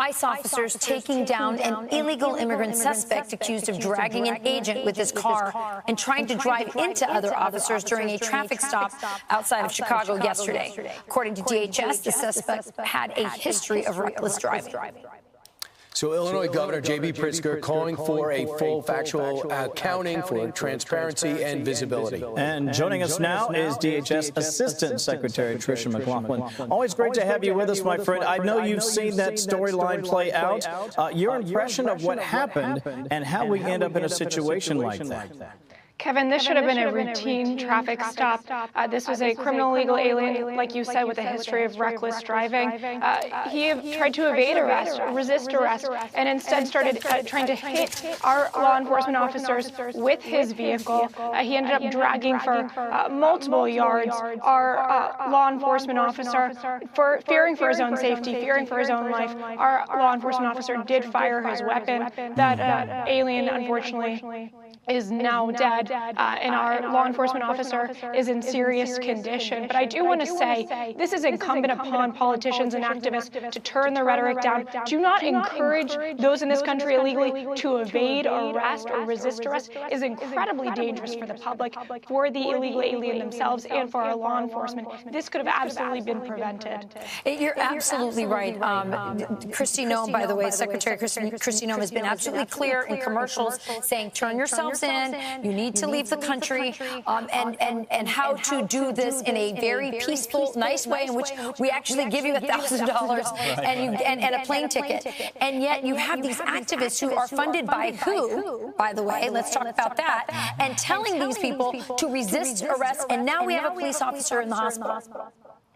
ICE officers taking down an illegal immigrant suspect accused of dragging an agent with his car and trying to drive into other officers during a traffic stop outside of Chicago yesterday. According to DHS, the suspect had a history of reckless driving. So Illinois Governor J.B. Pritzker calling for a full factual accounting for transparency and visibility. And joining us now is DHS Assistant Secretary Tricia McLaughlin. Always great to have you with us, my friend. I know you've seen that storyline play out. Your impression of what happened and how we end up in a situation like that. Kevin, this should have been a routine traffic stop. This was a criminal illegal alien, like you said, with a history of reckless driving. He tried to evade arrest, resist arrest, and instead started trying to hit our law enforcement officers with his vehicle. He ended up dragging for multiple yards our law enforcement officer, fearing for his own safety, fearing for his own life. Our law enforcement officer did fire his weapon. That alien, unfortunately, is now dead, and our law enforcement officer is in serious condition. But I do want to say this is incumbent upon politicians and activists to turn the rhetoric down. Do not encourage those in this country illegally to evade arrest or resist arrest. It is incredibly dangerous for the public, for the illegal alien themselves, and for our law enforcement. This could have absolutely been prevented. You're absolutely right. Kristi Noem, by the way, Secretary Kristi Noem has been absolutely clear in commercials saying, turn yourselves in, you need to leave the country, and how to do this in a very peaceful, nice way in which we actually give you $1,000 and a plane ticket. And yet you have these activists who are funded by who, by the way, let's talk about that, and telling these people to resist arrest, and now we have a police officer in the hospital.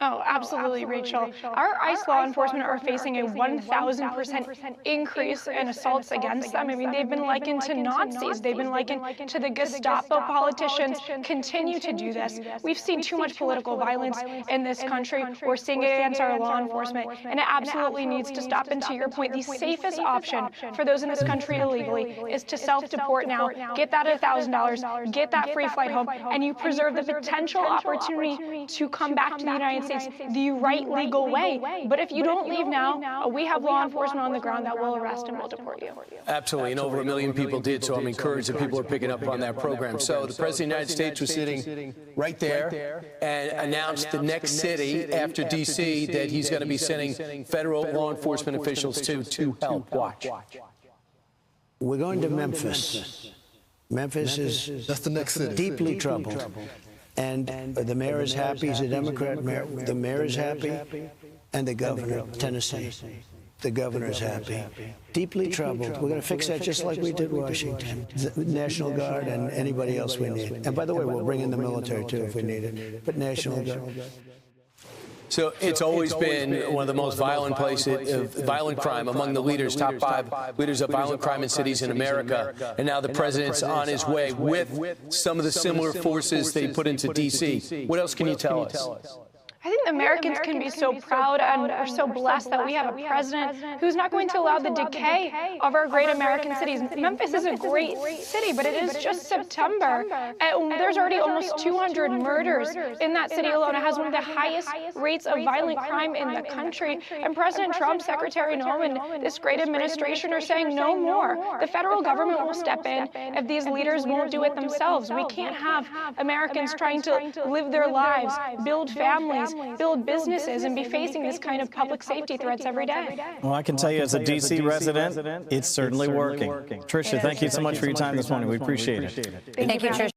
Oh, absolutely, Rachel. Our ICE law enforcement are facing a 1,000% increase in assaults against them. I mean, they've been likened to Nazis. They've been likened to the Gestapo. Politicians continue to do this. We've seen too much political violence in this country. We're seeing it against our law enforcement, and it absolutely needs to stop. And to your point, the safest option for those in this country illegally is to self-deport now, get that $1,000, get that free flight home, and you preserve the potential opportunity to come back to the United States the right legal way. But if you don't leave now, we have law enforcement on the ground that will arrest and will deport you. Absolutely, and over 1 million people did, so I'm encouraged that people are picking up on that program. So the President of the United States was sitting right there and announced the next city after D.C. that he's going to be sending federal law enforcement officials to help. Watch. We're going to Memphis. Memphis is that's the next city. Deeply troubled. And the mayor is happy. He's a Democrat mayor. The mayor is happy. And the governor of Tennessee. The governor is happy. Deeply troubled. We're going to fix that just like we did Washington. The National Guard and anybody else we need. And by the way, we'll bring in the military, too, if we need it. But National Guard. So it's always been one of the most violent places, violent crime among the leaders, top 5 leaders of violent crime in cities in America. And now the president's on his way with some of the similar forces they put into D.C. What else can you tell us? I think Americans can be so proud and are so blessed that we have a president who's not going to allow the decay of our great American cities. Memphis is a great city, but it is just September. And there's already almost 200 murders in that city alone. It has one of the highest rates of violent crime in the country. And President Trump, Secretary Noem, and this great administration are saying no more. The federal government will step in if these leaders won't do it themselves. We can't have Americans trying to live their lives, build families, build businesses, and be facing this kind of public safety threats every day. Well, I can tell you as a D.C. resident, it's certainly working. Tricia, thank you so much for your time this morning. We appreciate it. Thank you, Tricia.